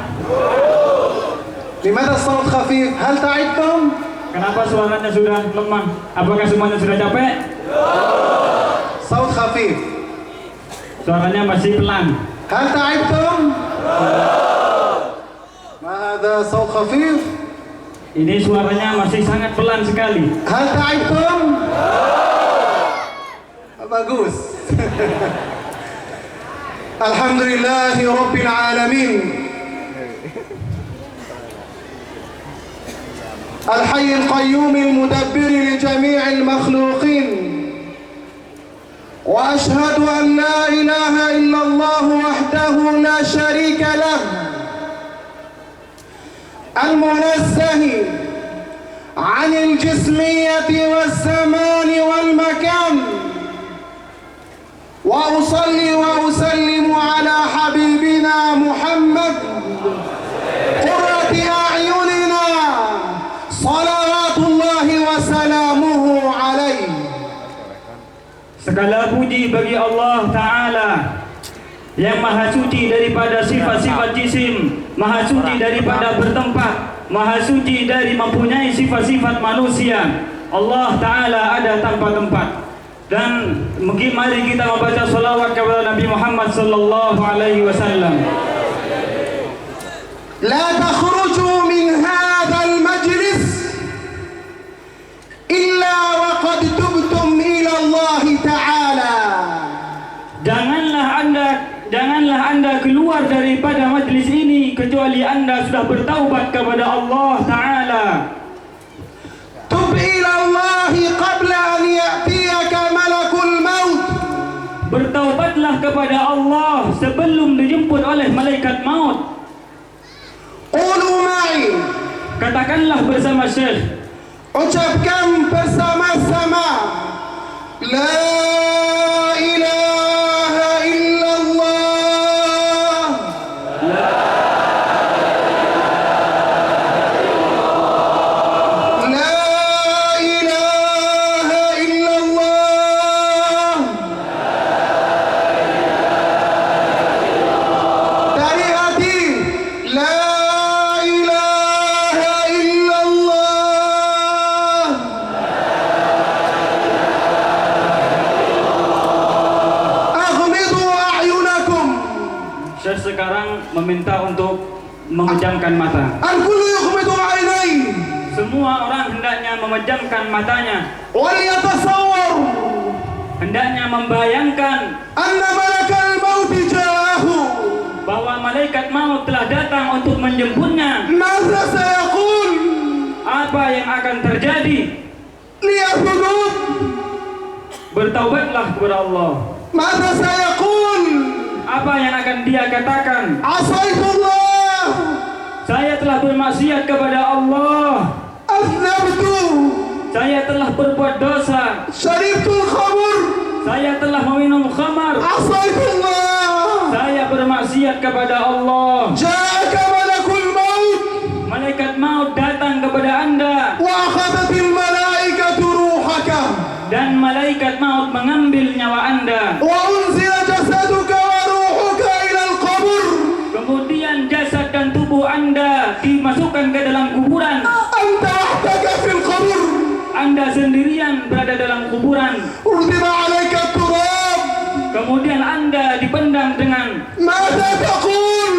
Limadha as-sawt khafif? Hal ta'ibtum? Kenapa suaranya sudah lemah? Apakah semuanya sudah capek? Sawt khafif. Suaranya masih pelan. Hal ta'ibtum? Ma hadha sawt khafif? Ini suaranya masih sangat pelan sekali. Hal ta'ibtum? Bagus. Alhamdulillahi Rabbil Alamin. الحي القيوم المدبر لجميع المخلوقين وأشهد أن لا إله إلا الله وحده لا شريك له المنزه عن الجسمية والزمان والمكان وأصلي وأسلم على حبيبنا محمد قرة أعيننا صلوات الله وسلامه عليه. Segala puji bagi Allah Ta'ala yang maha suci daripada sifat-sifat jisim, maha suci daripada bertempat, maha suci dari mempunyai sifat-sifat manusia. Allah Ta'ala ada tanpa tempat. Dan mari kita membaca salawat kepada Nabi Muhammad sallallahu alaihi wasallam. لا تخرجوا من هذا المجلس إلا وقد تبتم إلى الله تعالى. Janganlah anda keluar daripada majlis ini kecuali anda sudah bertaubat kepada Allah Ta'ala. تب إلى الله قبل أن يأتيك ملك الموت. Bertaubatlah kepada Allah sebelum dijemput oleh malaikat maut. قولوا معي. Katakanlah bersama Syekh. Ucapkan bersama-sama. La ilaha illallah. La ilaha illallah. Dari hati. La ilaha illallah. Aghmidu a'yunakum. Syekh sekarang meminta untuk memejamkan mata. Al-kullu yughmidu 'ainayhi. Semua orang hendaknya memejamkan matanya, Wal yatasawwar hendaknya membayangkan anna malakal maut ja'ahu. bahwa malaikat maut telah datang untuk menjemputnya. Madza sayaqul? Apa yang akan terjadi? Liyatub. Bertaubatlah kepada Allah. Madza sayaqul? Apa yang akan dia katakan? عصيت الله Saya telah bermaksiat kepada Allah. أذنبت Saya telah berbuat dosa. شربت الخمر Saya telah meminum khamar. عصيت الله Saya bermaksiat kepada Allah. جاءك ملك الموت Malaikat maut datang kepada Anda وأخذت الملائكة روحك dan malaikat maut mengambil nyawa Anda. وأنزل جسدك وروحك إلى القبر Kemudian jasad dan tubuh Anda dimasukkan ke dalam kuburan. أنت وحدك في القبر Anda sendirian berada dalam kuburan. أردم عليك التراب Kemudian Anda dipendam dengan ماذا تقول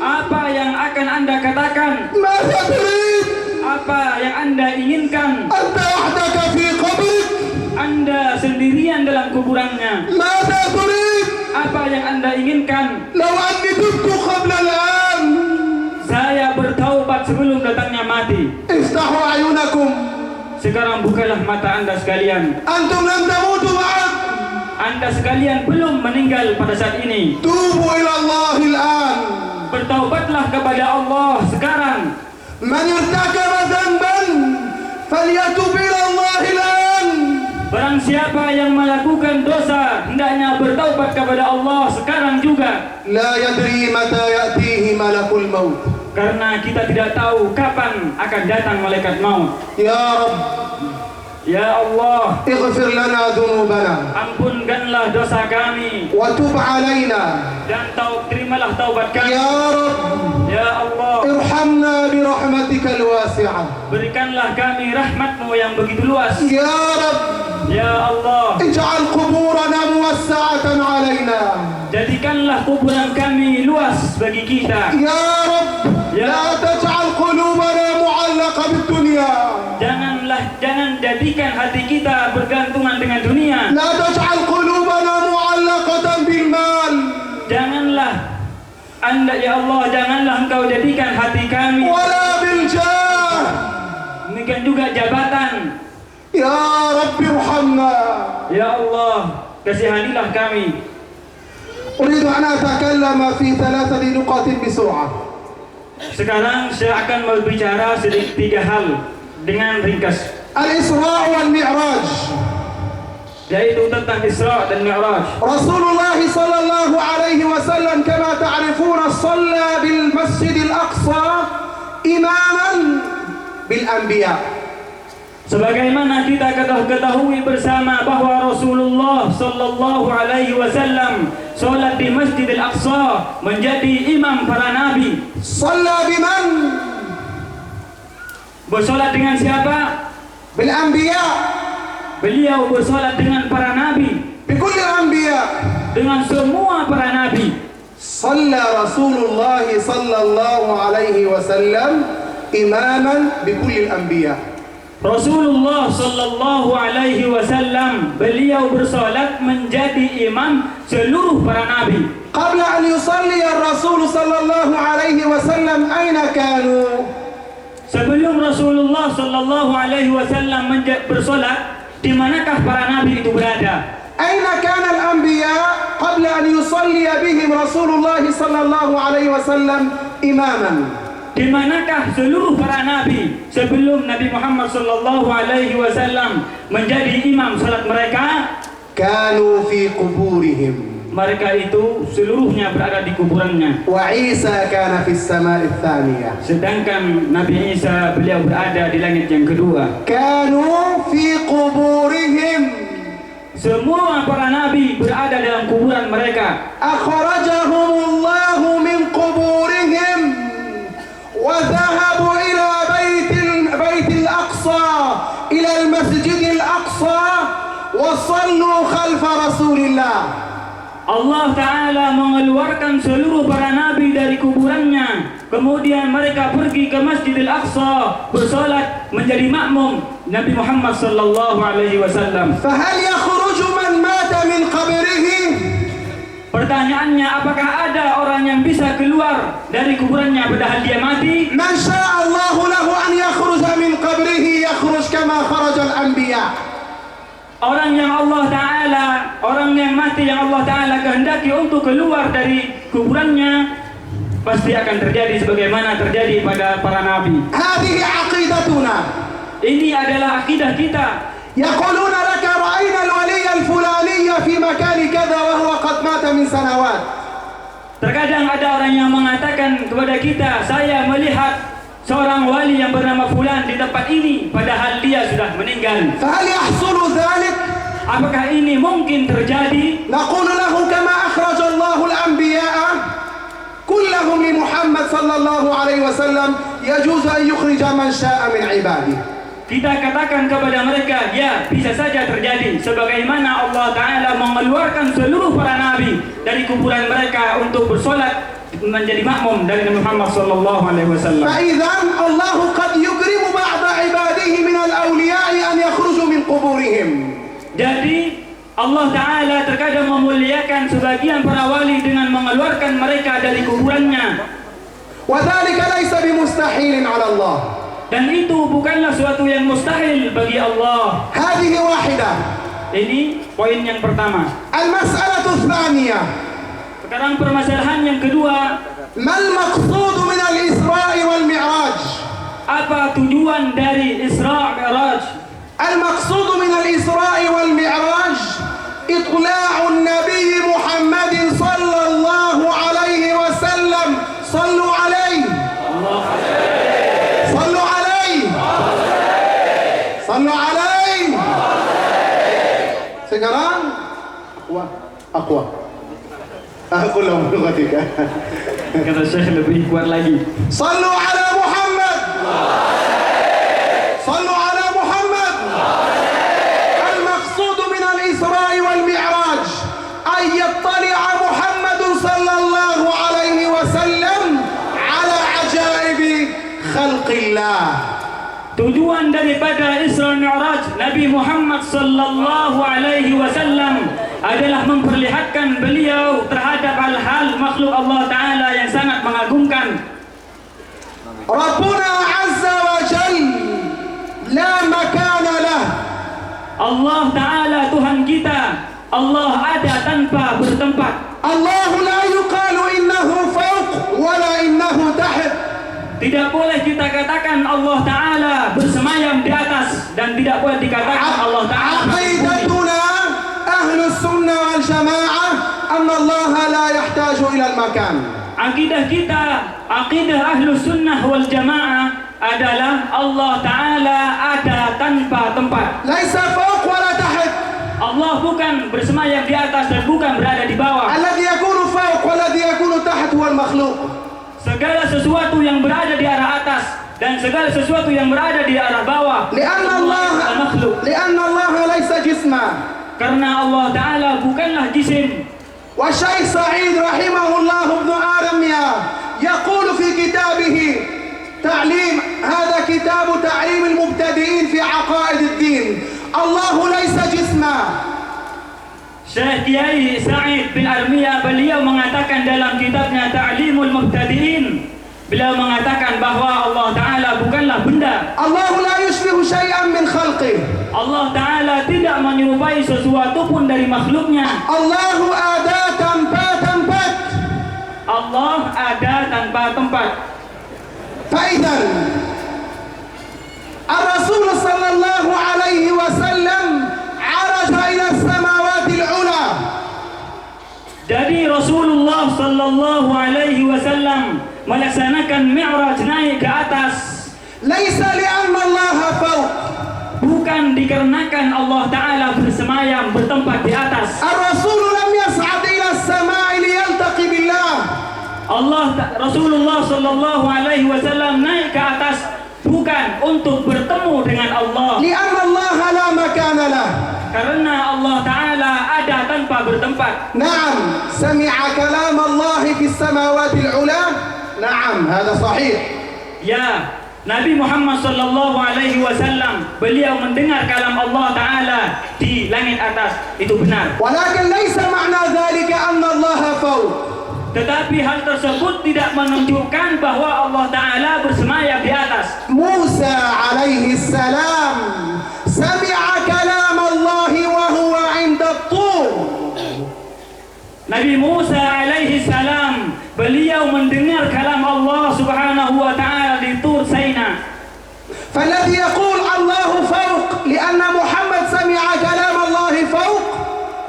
apa yang akan Anda katakan, ماذا تريد apa yang Anda inginkan. أنت وحدك في قبرك Anda sendirian dalam kuburannya. ماذا تريد Apa yang Anda inginkan? لو أني تبت قبل الآن Saya bertaubat sebelum datangnya mati. افتحوا أعينكم Sekarang bukalah mata Anda sekalian. أنتم لم تموتوا بعد Anda sekalian belum meninggal pada saat ini. توبوا إلى الله الآن Bertaubatlah kepada Allah sekarang. من ارتكب ذنبا فليتوب إلى الله الآن Barang siapa yang melakukan dosa, hendaknya bertaubat kepada Allah sekarang juga. لا يدري متى يأتيه ملك الموت Karena kita tidak tahu kapan akan datang malaikat maut. يا رب Ya Allah, اغفر لنا ذنوبنا ampunkanlah dosa kami وتب علينا dan terimalah taubat kami. يا رب Ya Allah, ارحمنا برحمتك الواسعة berikanlah kami rahmat-Mu yang begitu luas. يا رب Ya Allah, اجعل قبورنا موسعة علينا jadikanlah kuburan kami luas bagi kita. يا رب يا لا تجعل قلوبنا معلقة بالدنيا Jangan jadikan hati kita bergantungan dengan dunia. لا تجعل قلوبنا معلقة بالمال Janganlah Anda, ya Allah, janganlah Engkau jadikan hati kami, ولا بالجاه demikian juga jabatan. يا رب ارحمنا Ya Allah, kasihanilah kami. أريد أن أتكلم في 3 نقاط بسرعة. Sekarang saya akan berbicara sedikit 3 hal dengan ringkas, الإسراء والمعراج. yaitu tentang Isra dan Mi'raj. رسول الله صلى الله عليه وسلم كما تعرفون صلى بالمسجد الأقصى إماما بالأنبياء. Sebagaimana kita ketahui bersama bahwa Rasulullah sallallahu alaihi wasallam salat di Masjidil Aqsa menjadi imam para nabi. صلى بمن؟ Bersolat dengan siapa? بالأنبياء، Beliau bersolat dengan para nabi, بكل الأنبياء. dengan semua para nabi. صلى رسول الله صلى الله عليه وسلم إماما بكل الأنبياء. Rasulullah sallallahu alaihi wasallam beliau bersolat menjadi imam seluruh para nabi. قبل أن يصلي الرسول صلى الله عليه وسلم أين كانوا؟ Sebelum Rasulullah sallallahu alaihi wasallam bersolat, di manakah para nabi itu berada? أين كان الأنبياء قبل أن يصلي بهم رسول الله صلى الله عليه وسلم إماما؟ Di manakah seluruh para nabi sebelum Nabi Muhammad sallallahu alaihi wasallam menjadi imam salat mereka? كانوا في قبورهم. Mereka itu seluruhnya berada di kuburannya. وعيسى كان في السماء الثانية. Sedangkan Nabi Isa beliau berada di langit yang kedua. كانوا في قبورهم. Semua para nabi berada dalam kuburan mereka. أخرجهم الله من قبورهم وذهبوا إلى بيت الأقصى إلى المسجد الأقصى وصلوا خلف رسول الله. Allah Ta'ala mengeluarkan seluruh para nabi dari kuburannya. Kemudian mereka pergi ke Masjidil Aqsa bersolat menjadi makmum Nabi Muhammad sallallahu alaihi wasallam. فهل يخرج من مات من قبره؟ Pertanyaannya, apakah ada orang yang bisa keluar dari kuburannya padahal dia mati? من شاء الله له أن يخرج من قبره يخرج كما خرج الأنبياء. orang yang Allah Ta'ala, orang yang mati yang Allah Ta'ala kehendaki untuk keluar dari kuburannya, pasti akan terjadi sebagaimana terjadi pada para nabi. هذه عقيدتنا. Ini adalah akidah kita. يقولون لك رأينا الولي الفلاني في مكان كذا وهو قد مات من سنوات. Terkadang ada orang yang mengatakan kepada kita, saya melihat seorang wali yang bernama Fulan di tempat ini, padahal dia sudah meninggal. فهل يحصل ذلك؟ Apakah ini mungkin terjadi? نقول له كما أخرج الله الأنبياء كلهم لمحمد صلى الله عليه وسلم يجوز أن يخرج من شاء من عباده. Kita katakan kepada mereka, ya bisa saja terjadi sebagaimana Allah Ta'ala mengeluarkan seluruh para nabi dari kuburan mereka untuk bersolat menjadi makmum dari Nabi Muhammad sallallahu alaihi wasallam. فإذا الله قد يكرم بعض عباده من الأولياء أن يخرجوا من قبورهم. Jadi Allah Ta'ala terkadang memuliakan sebagian para wali dengan mengeluarkan mereka dari kuburannya. وذلك ليس بمستحيل على الله. Dan itu bukanlah suatu yang mustahil bagi Allah. هذه واحدة. Ini poin yang pertama. المسألة الثانية. Sekarang permasalahan yang kedua, ما المقصود من الإسراء والمعراج؟ apa tujuan dari Isra Mi'raj? المقصود من الإسراء والمعراج إطلاع النبي محمد صلى الله عليه وسلم. صلوا عليه صلوا عليه صلوا عليه. Sekarang أقوى أقول لهم بلغتك. Kata Syekh lebih kuat lagi. صلوا على محمد صلوا على محمد. المقصود من الإسراء والمعراج أن يطلع محمد صلى الله عليه وسلم على عجائب خلق الله. Tujuan daripada Isra Mi'raj Nabi Muhammad sallallahu alaihi wasallam adalah memperlihatkan beliau terhadap hal-hal makhluk Allah Ta'ala yang sangat mengagumkan. ربنا عز وجل لا مكان له. Allah Ta'ala Tuhan kita, Allah ada tanpa bertempat. الله لا يقال إنه فوق ولا إنه تحت. Tidak boleh kita katakan Allah Ta'ala bersemayam di atas, dan tidak boleh dikatakan Allah Ta'ala عقيدتنا أهل السنة والجماعة أن الله لا يحتاج إلى المكان. Akidah kita, akidah Ahlus Sunnah wal Jamaah adalah Allah Ta'ala ada tanpa tempat. ليس فوق ولا تحت. Allah bukan bersemayam di atas dan bukan berada di bawah. الذي يكون فوق والذي يكون تحت هو المخلوق. Segala sesuatu yang berada di arah atas dan segala sesuatu yang berada di arah bawah, لأن makhluk. الله ليس جسما. Karena Allah Ta'ala bukanlah jisim. والشيخ سعيد رحمه الله ابن آرميا يقول في كتابه تعليم، هذا كتاب تعليم المبتدئين في عقائد الدين، الله ليس جسما. Syekh Kiai Sa'id bin Armiyah beliau mengatakan dalam kitabnya Ta'limul Mubtadi'in, beliau mengatakan bahwa Allah Ta'ala bukanlah benda. الله لا يشبه شيئا من خلقه. Allah Ta'ala tidak menyerupai sesuatu pun dari makhluknya. الله ada tanpa tempat. Allah ada tanpa tempat. فإذا الرسول صلى الله عليه وسلم عرج إلى السماوات العلى. Jadi Rasulullah sallallahu alaihi wasallam melaksanakan Mi'raj, naik ke atas, ليس لأن الله فوق. bukan dikarenakan Allah Ta'ala bersemayam bertempat di atas. الرسول لم يصعد إلى السماء ليلتقي بالله. Rasulullah sallallahu alaihi wasallam naik ke atas bukan untuk bertemu dengan Allah, لأن الله لا مكان له. karena Allah Ta'ala ada tanpa bertempat. نعم سمع كلام الله في السماوات العلى. نعم هذا صحيح. Ya, Nabi Muhammad sallallahu alaihi wasallam beliau mendengar kalam Allah Ta'ala di langit atas, itu benar. ولكن ليس معنى ذلك أن الله فوق. Tetapi hal tersebut tidak menunjukkan bahwa Allah Ta'ala bersemayam di atas. موسى عليه السلام سمع كلام الله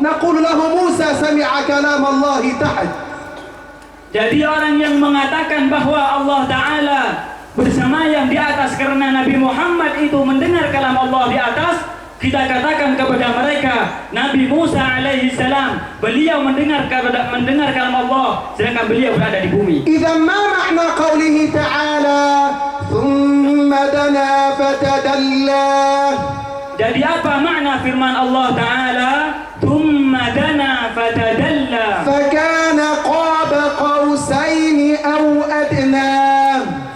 نقول له موسى سمع كلام الله تحت. Jadi orang yang mengatakan bahwa Allah Ta'ala bersemayam di atas karena Nabi Muhammad itu mendengar kalam Allah di atas, kita katakan kepada mereka, Nabi Musa alaihi salam, beliau mendengar kalam Allah sedangkan beliau berada di bumi. إذا ما معنى قوله تعالى ثم دنا فتدلى؟ Jadi apa makna firman Allah Ta'ala, Thumma dana fatadalla فكان قاب قوسين أو أدنى.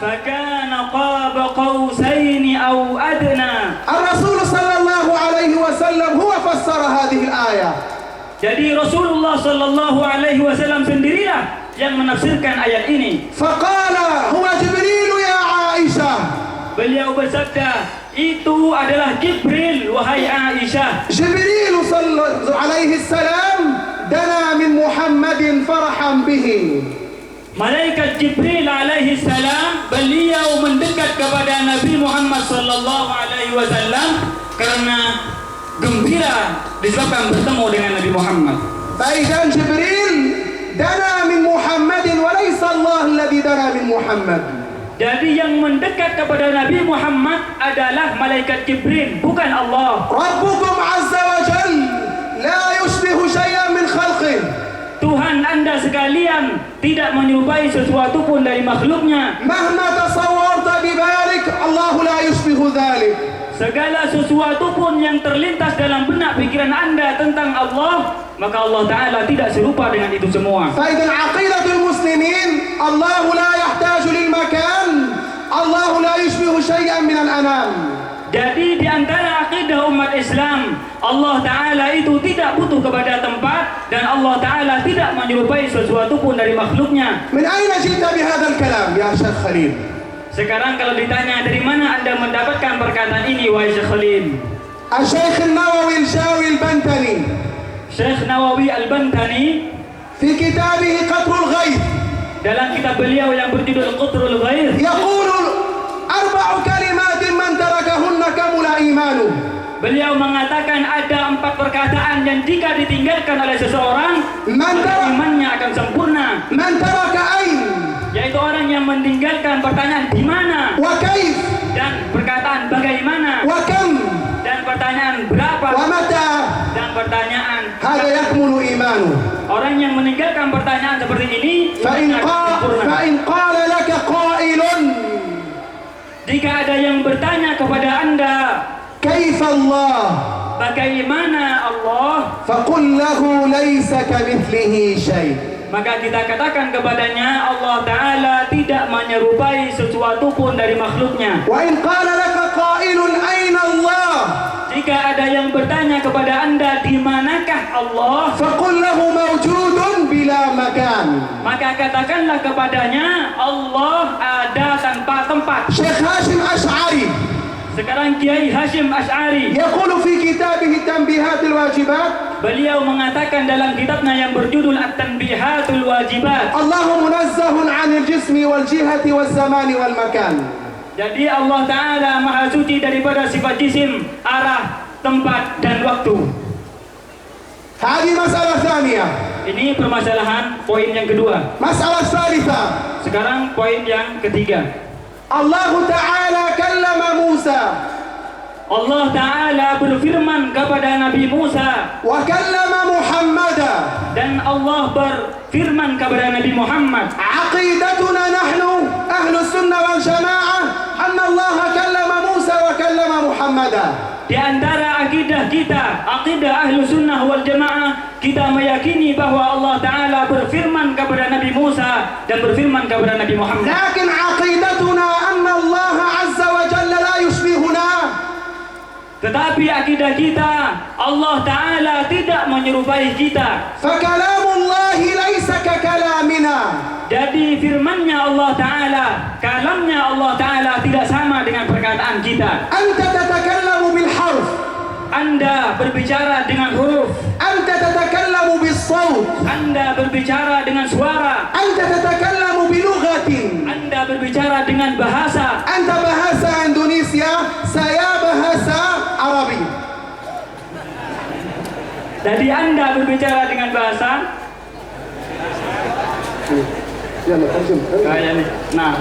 فكان قاب قوسين أو أدنى. الرسول صلى الله عليه وسلم هو فسر هذه الآية. Jadi Rasulullah Sallallahu Alaihi Wasallam sendirilah yang menafsirkan ayat ini. فقال هو جبريل يا عائشة. Beliau bersabda, itu adalah Jibril, wahai Aisyah. جبريل صلى عليه السلام دنا من محمد فرحا به. Malaikat Jibril alaihi salam, beliau mendekat kepada Nabi Muhammad sallallahu alaihi wasallam karena gembira disebabkan bertemu dengan Nabi Muhammad. فإذا جبريل دنا من محمد وليس الله الذي دنا من محمد. Jadi yang mendekat kepada Nabi Muhammad adalah malaikat Jibril, bukan Allah. ربكم عز وجل لا يشبه شيئا من خلقه. Tuhan Anda sekalian tidak menyerupai sesuatu pun dari makhluknya. مهما تصورت ببالك الله لا يشبه ذلك. Segala sesuatu pun yang terlintas dalam benak pikiran Anda tentang Allah, maka Allah Ta'ala tidak serupa dengan itu semua. فإذا عقيدة المسلمين الله لا يحتاج للمكان، الله لا يشبه شيئا من الأنام. Jadi di antara akidah umat Islam, Allah Ta'ala itu tidak butuh kepada tempat dan Allah Ta'ala tidak menyerupai sesuatu pun dari makhluknya. من أين جئت بهذا الكلام يا شيخ خليل؟ Sekarang kalau ditanya dari mana Anda mendapatkan perkataan ini, wahai Syekh Khalil? الشيخ النووي الجاوي البنتني Syekh Nawawi Al-Bantani في كتابه قطر الغيث dalam kitab beliau yang berjudul Qatrul Ghair يقول 4 كلمات من تركهن كمل إيمانه. beliau mengatakan ada 4 perkataan yang jika ditinggalkan oleh seseorang maka imannya akan sempurna. من ترك أين Yaitu orang yang meninggalkan pertanyaan di mana وكيف dan perkataan bagaimana وكم dan pertanyaan berapa ومتى dan pertanyaan هذا يكمل إيمانه. orang yang meninggalkan pertanyaan seperti ini imannya akan sempurna. فإن قال لك قائل Jika ada yang bertanya kepada Anda, كيف الله؟ bagaimana Allah? فقل له ليس كمثله شيء. Maka kita katakan kepadanya, Allah Ta'ala tidak menyerupai sesuatu pun dari makhluknya. وإن قال لك قائل أين الله؟ Jika ada yang bertanya kepada Anda, di manakah Allah? فقل له موجود بلا مكان. Maka katakanlah kepadanya, Allah ada tanpa tempat. شيخ هاشم أشعري Sekarang Kiai Hashim Ash'ari, يقول في كتابه تنبيهات الواجبات beliau mengatakan dalam kitabnya yang berjudul At-Tanbihatul Wajibat, الله منزه عن الجسم والجهة والزمان والمكان. jadi Allah Ta'ala maha suci daripada sifat jisim, arah, tempat, dan waktu. هذه مسألة ثانية. Ini permasalahan poin yang kedua. مسألة ثالثة. Sekarang poin yang ketiga. الله تعالى كلم موسى Allah Ta'ala berfirman kepada Nabi Musa وكلم محمدا. dan Allah berfirman kepada Nabi Muhammad. عقيدتنا نحن أهل السنة والجماعة أن الله كلم موسى وكلم محمدا. Di antara akidah kita, akidah Ahlu Sunnah wal Jamaah, kita meyakini bahwa Allah Ta'ala berfirman kepada Nabi Musa dan berfirman kepada Nabi Muhammad. لكن عقيدتنا أن الله عز وجل لا يشبهنا. Tetapi akidah kita, Allah Ta'ala tidak menyerupai kita. فكلام الله ليس ككلامنا. Jadi firmannya Allah Ta'ala, kalamnya Allah Ta'ala tidak sama dengan perkataan kita. أنت تتكلم بالحرف. Anda berbicara dengan huruf, أنت تتكلم بالصوت. Anda berbicara dengan suara, أنت تتكلم بلغة. Anda berbicara dengan bahasa. أنت bahasa Indonesia, saya bahasa Arabi. Jadi Anda berbicara dengan bahasa kayaknya. Nah,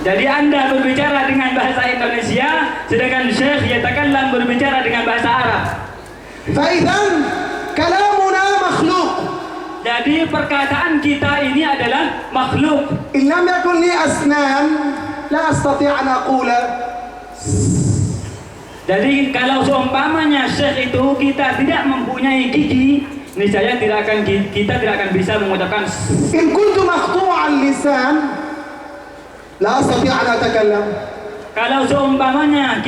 jadi Anda berbicara dengan bahasa Indonesia, sedangkan Syekh yatakallam berbicara dengan bahasa Arab. فإذا كلامنا مخلوق. Jadi perkataan kita ini adalah makhluk. إن لم يكن لي أسنان لا أستطيع أن أقول. Jadi kalau seumpamanya Syekh itu kita tidak mempunyai gigi, niscaya kita tidak akan bisa mengucapkan. إن كنت مقطوع اللسان لا أستطيع أن أتكلم. Kalau seumpamanya